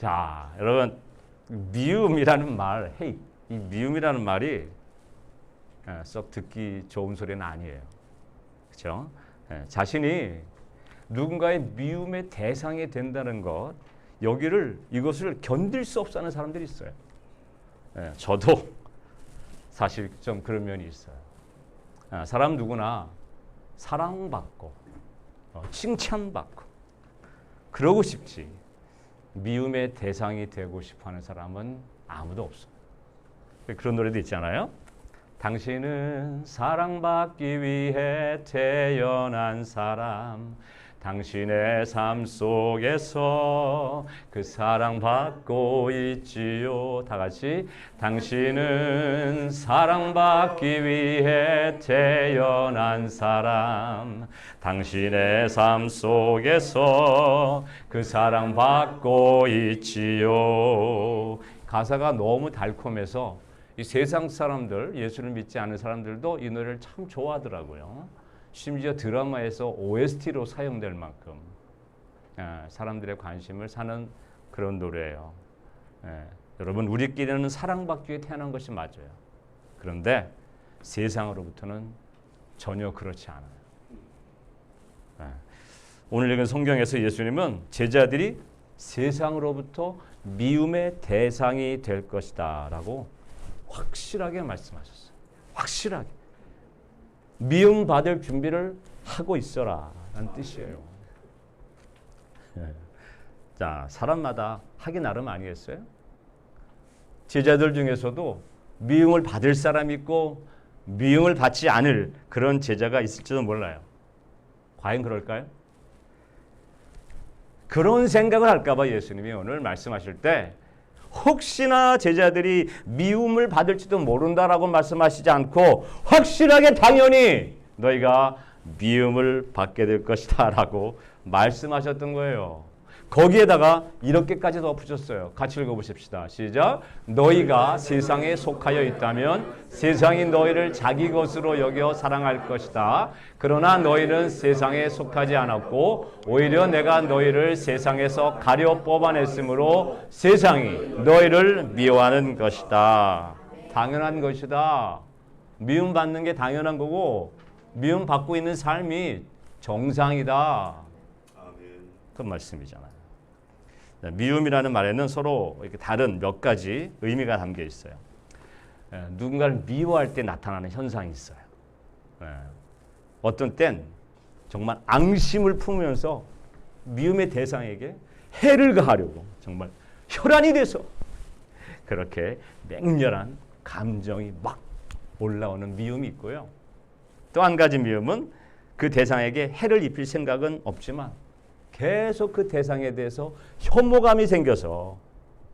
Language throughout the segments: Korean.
자, 여러분 미움이라는 말, 헤이, 이 미움이라는 말이 썩 듣기 좋은 소리는 아니에요. 그렇죠? 자신이 누군가의 미움의 대상이 된다는 것, 이것을 견딜 수 없어 하는 사람들이 있어요. 저도 사실 좀 그런 면이 있어요. 사람 누구나 사랑받고 칭찬받고 그러고 싶지, 미움의 대상이 되고 싶어하는 사람은 아무도 없어요. 그런 노래도 있잖아요. 당신은 사랑받기 위해 태어난 사람, 당신의 삶 속에서 그 사랑받고 있지요. 다 같이. 당신은 사랑받기 위해 태어난 사람, 당신의 삶 속에서 그 사랑받고 있지요. 가사가 너무 달콤해서 이 세상 사람들, 예수를 믿지 않는 사람들도 이 노래를 참 좋아하더라고요. 심지어 드라마에서 OST로 사용될 만큼 사람들의 관심을 사는 그런 노래예요. 여러분, 우리끼리는 사랑받기 위해 태어난 것이 맞아요. 그런데 세상으로부터는 전혀 그렇지 않아요. 오늘 읽은 성경에서 예수님은 제자들이 세상으로부터 미움의 대상이 될 것이다 라고 확실하게 말씀하셨어요. 확실하게. 미움 받을 준비를 하고 있어라 라는 뜻이에요. 자, 사람마다 하기 나름 아니겠어요? 제자들 중에서도 미움을 받을 사람이 있고 미움을 받지 않을 그런 제자가 있을지도 몰라요. 과연 그럴까요? 그런 생각을 할까 봐 예수님이 오늘 말씀하실 때 혹시나 제자들이 미움을 받을지도 모른다라고 말씀하시지 않고 확실하게 당연히 너희가 미움을 받게 될 것이다 라고 말씀하셨던 거예요. 거기에다가 이렇게까지 덧붙였어요. 같이 읽어보십시다. 시작. 너희가 세상에 속하여 있다면 세상이 너희를 자기 것으로 여겨 사랑할 것이다. 그러나 너희는 세상에 속하지 않았고 오히려 내가 너희를 세상에서 가려 뽑아냈으므로 세상이 너희를 미워하는 것이다. 당연한 것이다. 미움받는 게 당연한 거고 미움받고 있는 삶이 정상이다. 그 말씀이잖아요. 미움이라는 말에는 서로 이렇게 다른 몇 가지 의미가 담겨 있어요. 누군가를 미워할 때 나타나는 현상이 있어요. 어떤 땐 정말 앙심을 품으면서 미움의 대상에게 해를 가하려고 정말 혈안이 돼서 그렇게 맹렬한 감정이 막 올라오는 미움이 있고요. 또 한 가지 미움은 그 대상에게 해를 입힐 생각은 없지만 계속 그 대상에 대해서 혐오감이 생겨서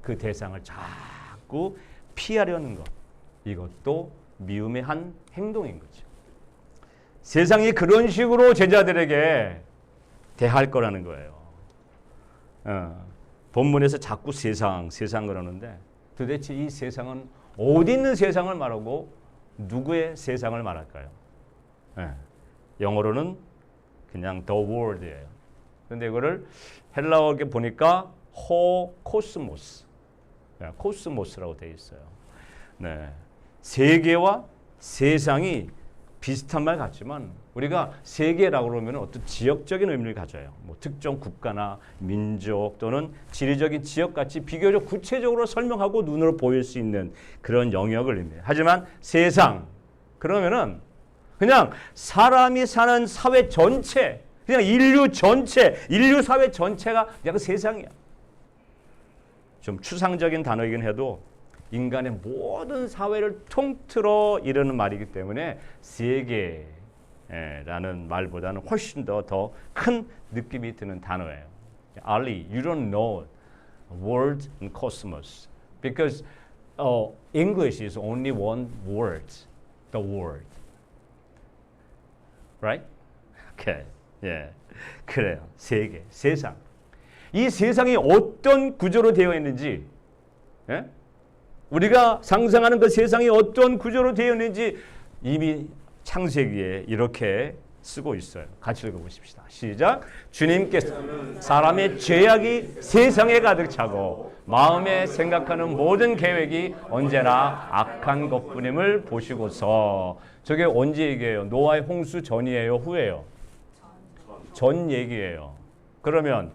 그 대상을 자꾸 피하려는 것. 이것도 미움의 한 행동인 거죠. 세상이 그런 식으로 제자들에게 대할 거라는 거예요. 본문에서 자꾸 세상 그러는데 도대체 이 세상은 어디 있는 세상을 말하고 누구의 세상을 말할까요? 영어로는 그냥 the world예요. 근데 이거를 헬라어에 보니까 코스모스, 코스모스라고 되어 있어요. 네, 세계와 세상이 비슷한 말 같지만 우리가 세계라고 그러면 어떤 지역적인 의미를 가져요. 뭐 특정 국가나 민족 또는 지리적인 지역같이 비교적 구체적으로 설명하고 눈으로 보일 수 있는 그런 영역을 의미해요. 하지만 세상 그러면은 그냥 사람이 사는 사회 전체, 그냥 인류 전체, 인류 사회 전체가 약간 세상이야. 좀 추상적인 단어이긴 해도 인간의 모든 사회를 통틀어 이르는 말이기 때문에 세계라는 말보다는 훨씬 더 큰 느낌이 드는 단어예요. Ali, you don't know world and cosmos because English is only one word, the world. Right? Okay. 예, 그래요. 세계, 세상. 이 세상이 어떤 구조로 되어 있는지, 우리가 상상하는 그 세상이 어떤 구조로 되어 있는지 이미 창세기에 이렇게 쓰고 있어요. 같이 읽어보십시다. 시작. 주님께서 사람의 죄악이 세상에 가득 차고 마음에 생각하는 모든 계획이 언제나 악한 것뿐임을 보시고서. 저게 언제 얘기예요? 노아의 홍수 전이에요? 후예요? 전 얘기예요. 그러면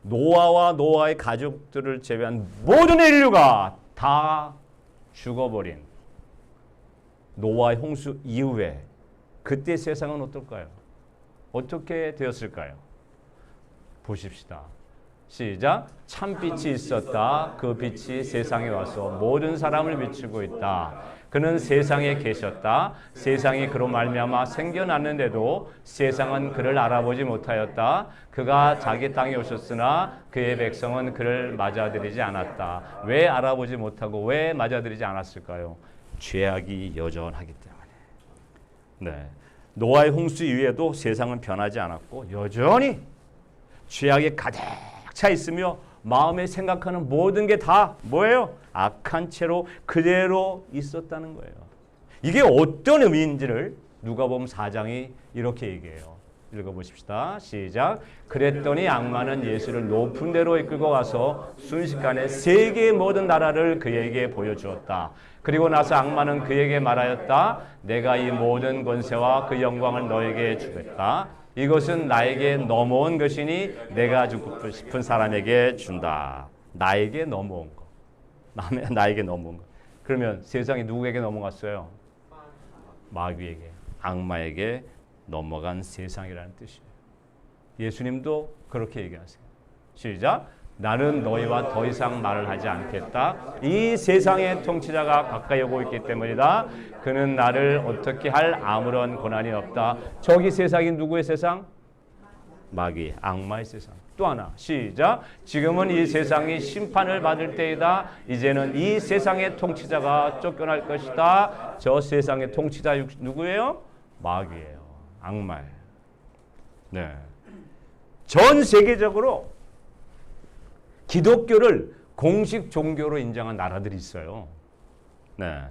노아와 노아의 가족들을 제외한 모든 인류가 다 죽어버린 노아의 홍수 이후에 그때 세상은 어떨까요? 어떻게 되었을까요? 보십시다. 시작. 참빛이 있었다. 그 빛이 세상에 와서 모든 사람을 비추고 있다. 그는 세상에 계셨다. 세상이 그로 말미암아 생겨났는데도 세상은 그를 알아보지 못하였다. 그가 자기 땅에 오셨으나 그의 백성은 그를 맞아들이지 않았다. 왜 알아보지 못하고 왜 맞아들이지 않았을까요? 죄악이 여전하기 때문에. 네, 노아의 홍수 이후에도 세상은 변하지 않았고 여전히 죄악이 가득 차 있으며 마음에 생각하는 모든 게 다 뭐예요? 악한 채로 그대로 있었다는 거예요. 이게 어떤 의미인지를 누가복음 4장이 이렇게 얘기해요. 읽어보십시다. 시작. 그랬더니 악마는 예수를 높은 데로 이끌고 가서 순식간에 세계의 모든 나라를 그에게 보여주었다. 그리고 나서 악마는 그에게 말하였다. 내가 이 모든 권세와 그 영광을 너에게 주겠다. 이것은 나에게 넘어온 것이니 내가 주고 싶은 사람에게 준다. 나에게 넘어온 것. 나에게 넘어온 것. 그러면 세상이 누구에게 넘어갔어요? 마귀에게, 악마에게 넘어간 세상이라는 뜻이에요. 예수님도 그렇게 얘기하세요. 시작. 나는 너희와 더 이상 말을 하지 않겠다. 이 세상의 통치자가 가까이 오고 있기 때문이다. 그는 나를 어떻게 할 아무런 권한이 없다. 저기 세상이 누구의 세상? 마귀, 악마의 세상. 또 하나. 시작. 지금은 이 세상이 심판을 받을 때이다. 이제는 이 세상의 통치자가 쫓겨날 것이다. 저 세상의 통치자 누구예요? 마귀예요. 악마예요. 네. 전 세계적으로 기독교를 공식 종교로 인정한 나라들이 있어요. 네.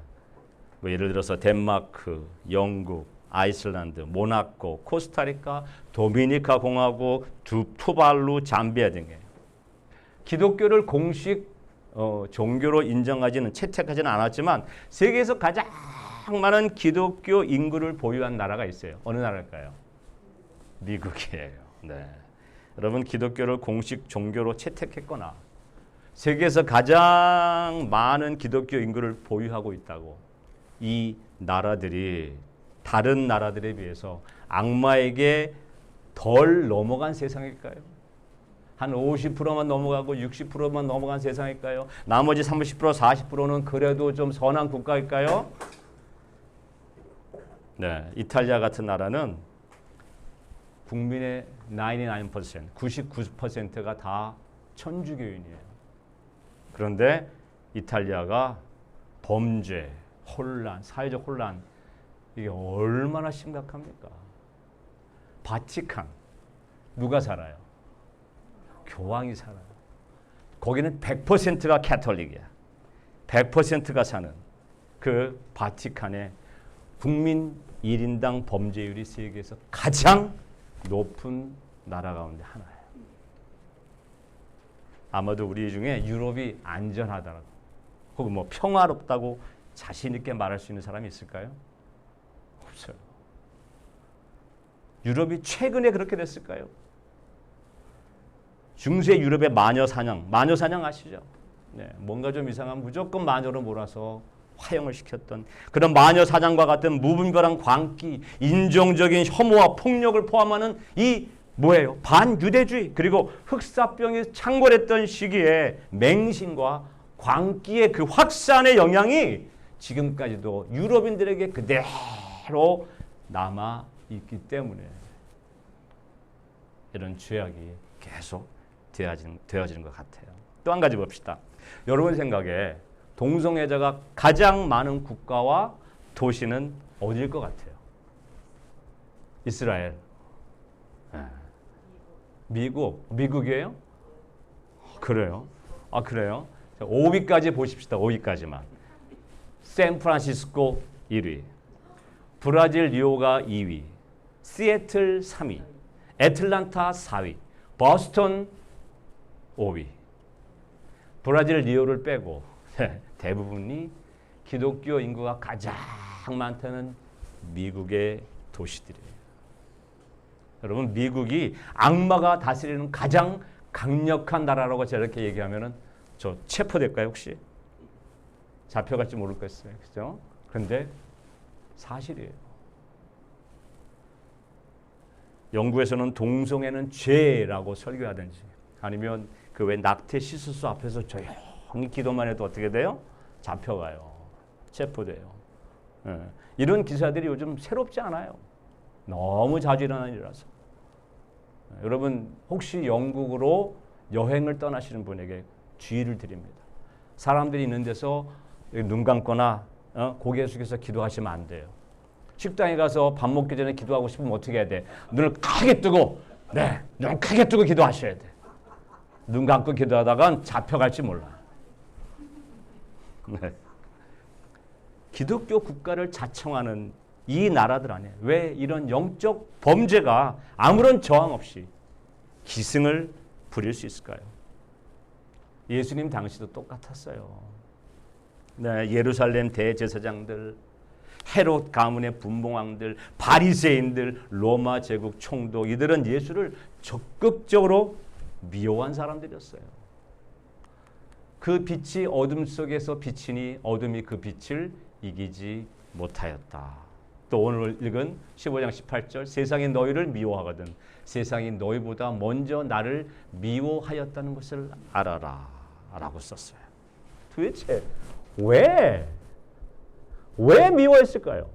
뭐 예를 들어서 덴마크, 영국, 아이슬란드, 모나코, 코스타리카, 도미니카 공화국, 투발루, 잠비아 등에 기독교를 공식 종교로 인정하지는 채택하지는 않았지만 세계에서 가장 많은 기독교 인구를 보유한 나라가 있어요. 어느 나라일까요? 미국이에요. 네. 여러분 기독교를 공식 종교로 채택했거나 세계에서 가장 많은 기독교 인구를 보유하고 있다고 이 나라들이 다른 나라들에 비해서 악마에게 덜 넘어간 세상일까요? 한 50%만 넘어가고 60%만 넘어간 세상일까요? 나머지 30%, 40%는 그래도 좀 선한 국가일까요? 네, 이탈리아 같은 나라는 국민의 99%, 99%가 다 천주교인이에요. 그런데 이탈리아가 범죄, 혼란, 사회적 혼란 이게 얼마나 심각합니까? 바티칸 누가 살아요? 교황이 살아요. 거기는 100%가 캐톨릭이야. 100%가 사는 그 바티칸의 국민 1인당 범죄율이 세계에서 가장 높은 나라 가운데 하나예요. 아마도 우리 중에 유럽이 안전하다고 혹은 뭐 평화롭다고 자신 있게 말할 수 있는 사람이 있을까요? 없어요. 유럽이 최근에 그렇게 됐을까요? 중세 유럽의 마녀 사냥 아시죠? 네, 뭔가 좀 이상한 무조건 마녀로 몰아서 화형을 시켰던 그런 마녀 사냥과 같은 무분별한 광기, 인종적인 혐오와 폭력을 포함하는 이 뭐예요? 반유대주의 그리고 흑사병이 창궐했던 시기에 맹신과 광기의 그 확산의 영향이 지금까지도 유럽인들에게 그대로 남아 있기 때문에 이런 죄악이 계속 되어지는 것 같아요. 또 한 가지 봅시다. 여러분 생각에 동성애자가 가장 많은 국가와 도시는 어디일 것 같아요? 이스라엘. 미국이에요? 그래요? 아 그래요? 5위까지 보십시다. 5위까지만. 샌프란시스코 1위, 브라질 리오가 2위, 시애틀 3위, 애틀란타 4위, 버스턴 5위. 브라질 리오를 빼고 대부분이 기독교 인구가 가장 많다는 미국의 도시들이에요. 여러분, 미국이 악마가 다스리는 가장 강력한 나라라고 저렇게 얘기하면은 저 체포될까요, 혹시? 잡혀갈지 모르겠어요. 그죠? 그런데 사실이에요. 영국에서는 동성애는 죄라고 설교하든지 아니면 그 왜 낙태 시술소 앞에서 조용히 기도만 해도 어떻게 돼요? 잡혀가요. 체포돼요. 예. 이런 기사들이 요즘 새롭지 않아요. 너무 자주 일어나는 일이라서. 여러분, 혹시 영국으로 여행을 떠나시는 분에게 주의를 드립니다. 사람들이 있는 데서 눈 감거나 고개 숙여서 기도하시면 안 돼요. 식당에 가서 밥 먹기 전에 기도하고 싶으면 어떻게 해야 돼? 눈을 크게 뜨고, 눈 크게 뜨고 기도하셔야 돼. 눈 감고 기도하다가 잡혀갈지 몰라. 네. 기독교 국가를 자청하는 이 나라들 안에 왜 이런 영적 범죄가 아무런 저항 없이 기승을 부릴 수 있을까요? 예수님 당시도 똑같았어요. 네, 예루살렘 대제사장들, 헤롯 가문의 분봉왕들, 바리새인들, 로마 제국 총독, 이들은 예수를 적극적으로 미워한 사람들이었어요. 그 빛이 어둠 속에서 비치니 어둠이 그 빛을 이기지 못하였다. 또 오늘 읽은 15장 18절, 세상이 너희를 미워하거든 세상이 너희보다 먼저 나를 미워하였다는 것을 알아라 라고 썼어요. 도대체 왜 미워했을까요?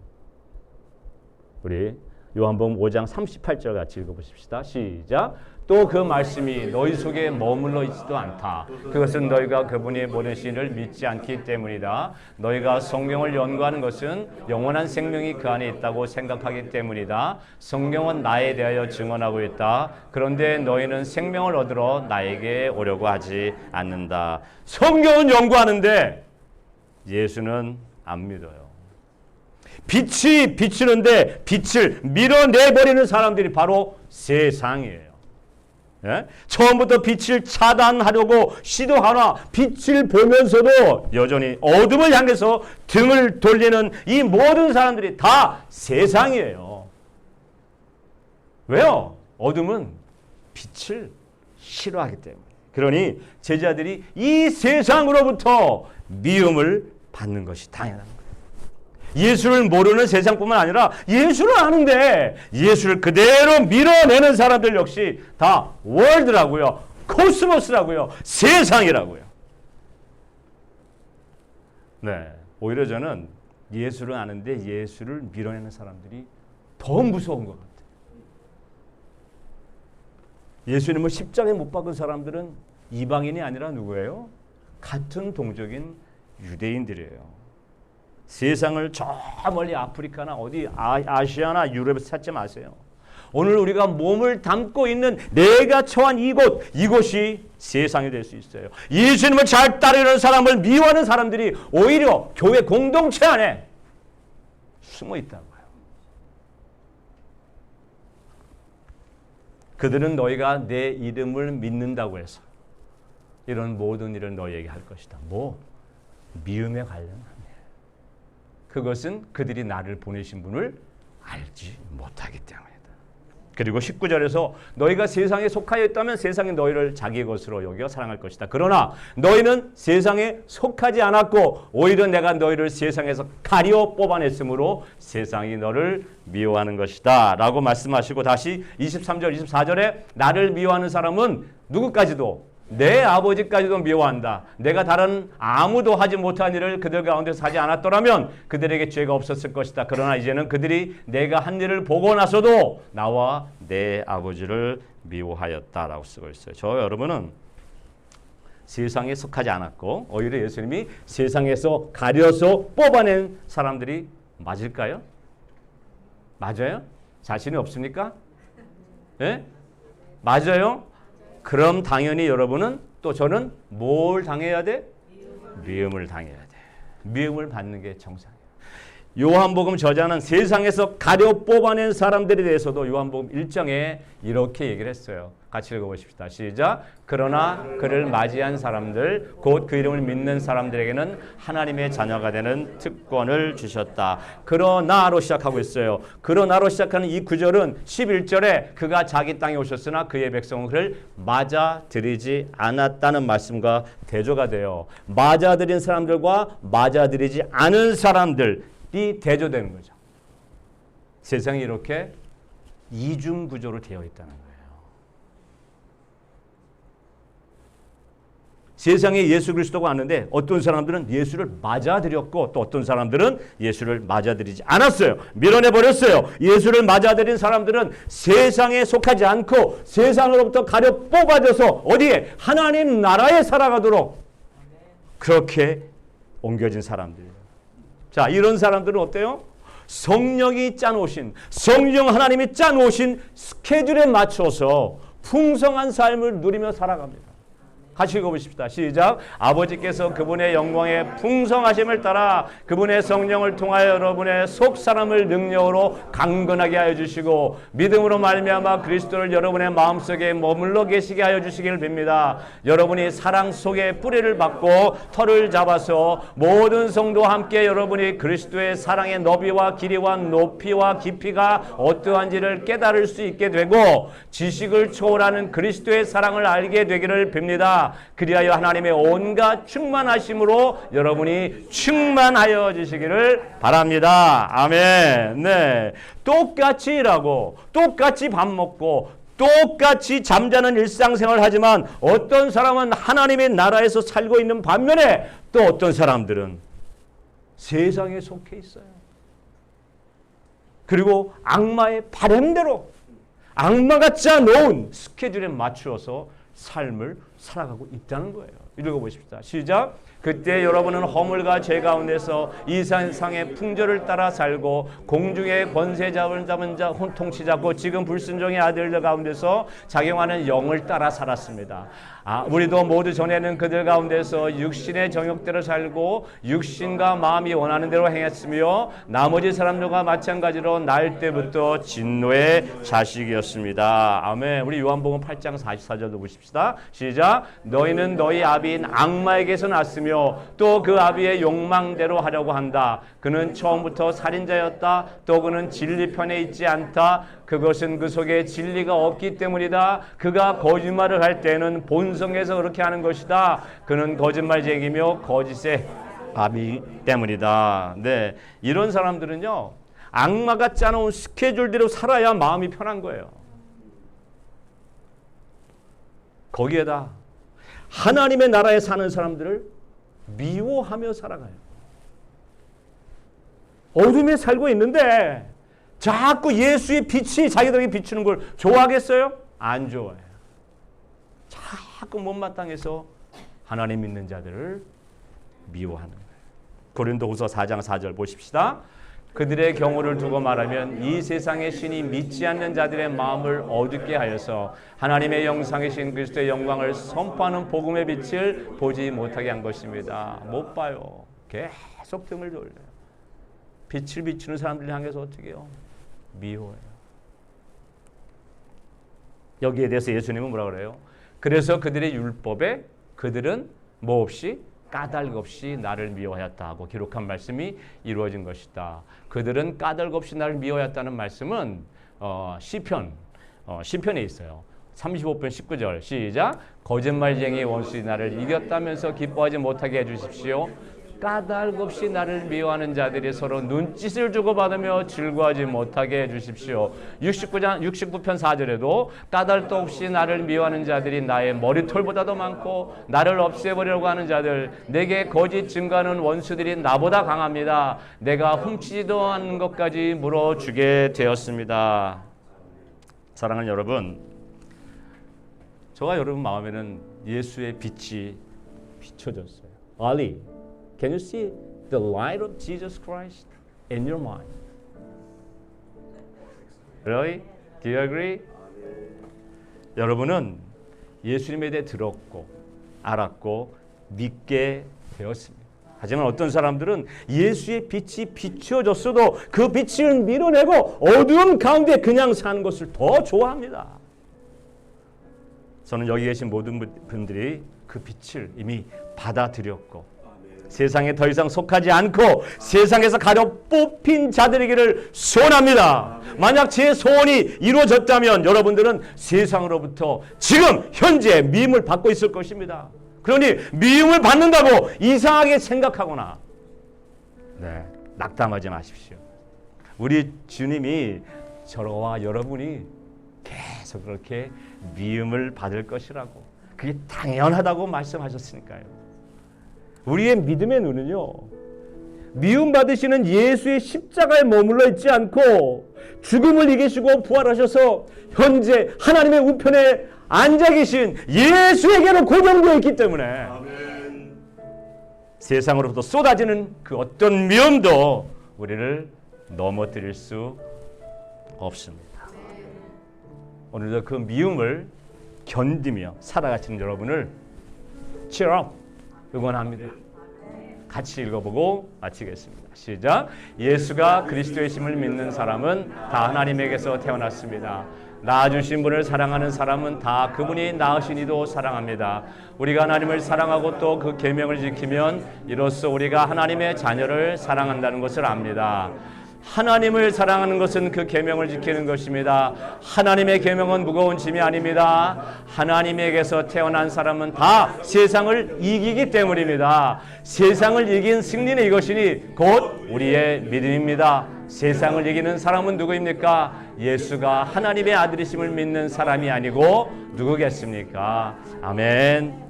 우리 요한복음 5장 38절 같이 읽어보십시다. 시작. 또 그 말씀이 너희 속에 머물러 있지도 않다. 그것은 너희가 그분이 보내신 이를 믿지 않기 때문이다. 너희가 성경을 연구하는 것은 영원한 생명이 그 안에 있다고 생각하기 때문이다. 성경은 나에 대하여 증언하고 있다. 그런데 너희는 생명을 얻으러 나에게 오려고 하지 않는다. 성경은 연구하는데 예수는 안 믿어요. 빛이 비추는데 빛을 밀어내버리는 사람들이 바로 세상이에요. 예? 처음부터 빛을 차단하려고 시도하나 빛을 보면서도 여전히 어둠을 향해서 등을 돌리는 이 모든 사람들이 다 세상이에요. 왜요? 어둠은 빛을 싫어하기 때문에. 그러니 제자들이 이 세상으로부터 미움을 받는 것이 당연한 거예요. 예수를 모르는 세상뿐만 아니라 예수를 아는데 예수를 그대로 밀어내는 사람들 역시 다 월드라고요. 코스모스라고요. 세상이라고요. 네, 오히려 저는 예수를 아는데 예수를 밀어내는 사람들이 더 무서운 것 같아요. 예수님을 십자가에 못 박은 사람들은 이방인이 아니라 누구예요? 같은 동족인 유대인들이에요. 세상을 저 멀리 아프리카나 어디 아시아나 유럽에서 찾지 마세요. 오늘 우리가 몸을 담고 있는 내가 처한 이곳이 세상이 될 수 있어요. 예수님을 잘 따르는 사람을 미워하는 사람들이 오히려 교회 공동체 안에 숨어 있다고요. 그들은 너희가 내 이름을 믿는다고 해서 이런 모든 일을 너희에게 할 것이다. 미움에 관련합니다. 그것은 그들이 나를 보내신 분을 알지 못하기 때문이다. 그리고 19절에서 너희가 세상에 속하여 있다면 세상이 너희를 자기 것으로 여겨 사랑할 것이다. 그러나 너희는 세상에 속하지 않았고 오히려 내가 너희를 세상에서 가려 뽑아냈으므로 세상이 너를 미워하는 것이다 라고 말씀하시고 다시 23절 24절에 나를 미워하는 사람은 누구까지도 내 아버지까지도 미워한다. 내가 다른 아무도 하지 못한 일을 그들 가운데서 하지 않았더라면 그들에게 죄가 없었을 것이다. 그러나 이제는 그들이 내가 한 일을 보고 나서도 나와 내 아버지를 미워하였다라고 쓰고 있어요. 저 여러분은 세상에 속하지 않았고 오히려 예수님이 세상에서 가려서 뽑아낸 사람들이 맞을까요? 맞아요? 자신이 없습니까? 예? 맞아요? 그럼 당연히 여러분은 또 저는 뭘 당해야 돼? 미움을 당해야 돼. 미움을 받는 게 정상이에요. 요한복음 저자는 세상에서 가려 뽑아낸 사람들에 대해서도 요한복음 1장에 이렇게 얘기를 했어요. 같이 읽어보십시다. 시작. 그러나 그를 맞이한 사람들 곧 그 이름을 믿는 사람들에게는 하나님의 자녀가 되는 특권을 주셨다. 그러나로 시작하고 있어요. 그러나로 시작하는 이 구절은 11절에 그가 자기 땅에 오셨으나 그의 백성은 그를 맞아들이지 않았다는 말씀과 대조가 돼요. 맞아들인 사람들과 맞아들이지 않은 사람들이 대조되는 거죠. 세상이 이렇게 이중 구조로 되어 있다는 거예요. 세상에 예수 그리스도가 왔는데 어떤 사람들은 예수를 맞아들였고 또 어떤 사람들은 예수를 맞아들이지 않았어요. 밀어내버렸어요. 예수를 맞아들인 사람들은 세상에 속하지 않고 세상으로부터 가려 뽑아져서 어디에? 하나님 나라에 살아가도록 그렇게 옮겨진 사람들이에요. 자, 이런 사람들은 어때요? 성령이 짜놓으신, 성령 하나님이 짜놓으신 스케줄에 맞춰서 풍성한 삶을 누리며 살아갑니다. 같이 읽어보십시다. 시작. 아버지께서 그분의 영광의 풍성하심을 따라 그분의 성령을 통하여 여러분의 속사람을 능력으로 강건하게 하여 주시고 믿음으로 말미암아 그리스도를 여러분의 마음속에 머물러 계시게 하여 주시기를 빕니다. 여러분이 사랑 속에 뿌리를 받고 터를 잡아서 모든 성도와 함께 여러분이 그리스도의 사랑의 너비와 길이와 높이와 깊이가 어떠한지를 깨달을 수 있게 되고 지식을 초월하는 그리스도의 사랑을 알게 되기를 빕니다. 그리하여 하나님의 온갖 충만하심으로 여러분이 충만하여 지시기를 바랍니다. 아멘. 네. 똑같이 일하고 똑같이 밥 먹고 똑같이 잠자는 일상생활을 하지만 어떤 사람은 하나님의 나라에서 살고 있는 반면에 또 어떤 사람들은 세상에 속해 있어요. 그리고 악마의 바램대로 악마가 짜놓은 스케줄에 맞추어서 삶을 살아가고 있다는 거예요. 읽어보십시다. 시작. 그때 여러분은 허물과 죄 가운데서 이 세상의 풍조를 따라 살고 공중의 권세 잡은 자 통치 잡고 지금 불순종의 아들들 가운데서 작용하는 영을 따라 살았습니다. 우리도 모두 전에는 그들 가운데서 육신의 정욕대로 살고 육신과 마음이 원하는 대로 행했으며 나머지 사람들과 마찬가지로 날 때부터 진노의 자식이었습니다. 아멘. 우리 요한복음 8장 44절도 보십시다. 시작. 너희는 너희 아비인 악마에게서 났으며 또 그 아비의 욕망대로 하려고 한다. 그는 처음부터 살인자였다. 또 그는 진리 편에 있지 않다. 그것은 그 속에 진리가 없기 때문이다. 그가 거짓말을 할 때는 본성에서 그렇게 하는 것이다. 그는 거짓말쟁이며 거짓의 아비 때문이다. 네, 이런 사람들은요, 악마가 짜놓은 스케줄대로 살아야 마음이 편한 거예요. 거기에다 하나님의 나라에 사는 사람들을 미워하며 살아가요. 어둠에 살고 있는데 자꾸 예수의 빛이 자기들에게 비추는 걸 좋아하겠어요? 안 좋아해요. 자꾸 못마땅해서 하나님 믿는 자들을 미워하는 거예요. 고린도후서 4장 4절 보십시다. 그들의 경우를 두고 말하면 이 세상의 신이 믿지 않는 자들의 마음을 어둡게 하여서 하나님의 영상이신 그리스도의 영광을 선포하는 복음의 빛을 보지 못하게 한 것입니다. 못 봐요. 계속 등을 돌려요. 빛을 비추는 사람들을 향해서 어떻게 해요? 미워해요. 여기에 대해서 예수님은 뭐라 그래요? 그래서 그들의 율법에 그들은 뭐 없이 까닭 없이 나를 미워하였다 하고 기록한 말씀이 이루어진 것이다. 그들은 까닭 없이 나를 미워하였다는 말씀은 시편에 있어요. 35편 19절 시작. 거짓말쟁이 원수의 나를 이겼다면서 기뻐하지 못하게 해주십시오. 까닭 없이 나를 미워하는 자들이 서로 눈짓을 주고받으며 즐거워하지 못하게 해주십시오. 69편 4절에도 까닭도 없이 나를 미워하는 자들이 나의 머리털보다도 많고 나를 없애버리려고 하는 자들, 내게 거짓 증거하는 원수들이 나보다 강합니다. 내가 훔치지도 않은 것까지 물어주게 되었습니다. 사랑하는 여러분, 저와 여러분 마음에는 예수의 빛이 비춰졌어요. Ali, can you see the light of Jesus Christ in your mind? Really? Do you agree? 여러분은 예수님에 대해 들었고 알았고 믿게 되었습니다. 하지만 어떤 사람들은 예수의 빛이 비추어졌어도 그 빛을 밀어내고 어두움 가운데 그냥 사는 것을 더 좋아합니다. 저는 여기 계신 모든 분들이 그 빛을 이미 받아들였고 세상에 더 이상 속하지 않고 세상에서 가려 뽑힌 자들이기를 소원합니다. 만약 제 소원이 이루어졌다면 여러분들은 세상으로부터 지금 현재 미움을 받고 있을 것입니다. 그러니 미움을 받는다고 이상하게 생각하거나 낙담하지 마십시오. 우리 주님이 저와 여러분이 계속 그렇게 미움을 받을 것이라고, 그게 당연하다고 말씀하셨으니까요. 우리의 믿음의 눈은요, 미움 받으시는 예수의 십자가에 머물러 있지 않고 죽음을 이기시고 부활하셔서 현재 하나님의 우편에 앉아 계신 예수에게로 고정되어 있기 때문에 아멘. 세상으로부터 쏟아지는 그 어떤 미움도 우리를 넘어뜨릴 수 없습니다. 오늘도 그 미움을 견디며 살아가시는 여러분을 cheer up 응원합니다. 같이 읽어보고 마치겠습니다. 시작. 예수가 그리스도의 심을 믿는 사람은 다 하나님에게서 태어났습니다. 낳아주신 분을 사랑하는 사람은 다 그분이 낳으신 이도 사랑합니다. 우리가 하나님을 사랑하고 또 그 계명을 지키면 이로써 우리가 하나님의 자녀를 사랑한다는 것을 압니다. 하나님을 사랑하는 것은 그 계명을 지키는 것입니다. 하나님의 계명은 무거운 짐이 아닙니다. 하나님에게서 태어난 사람은 다 세상을 이기기 때문입니다. 세상을 이긴 승리는 이것이니 곧 우리의 믿음입니다. 세상을 이기는 사람은 누구입니까? 예수가 하나님의 아들이심을 믿는 사람이 아니고 누구겠습니까? 아멘.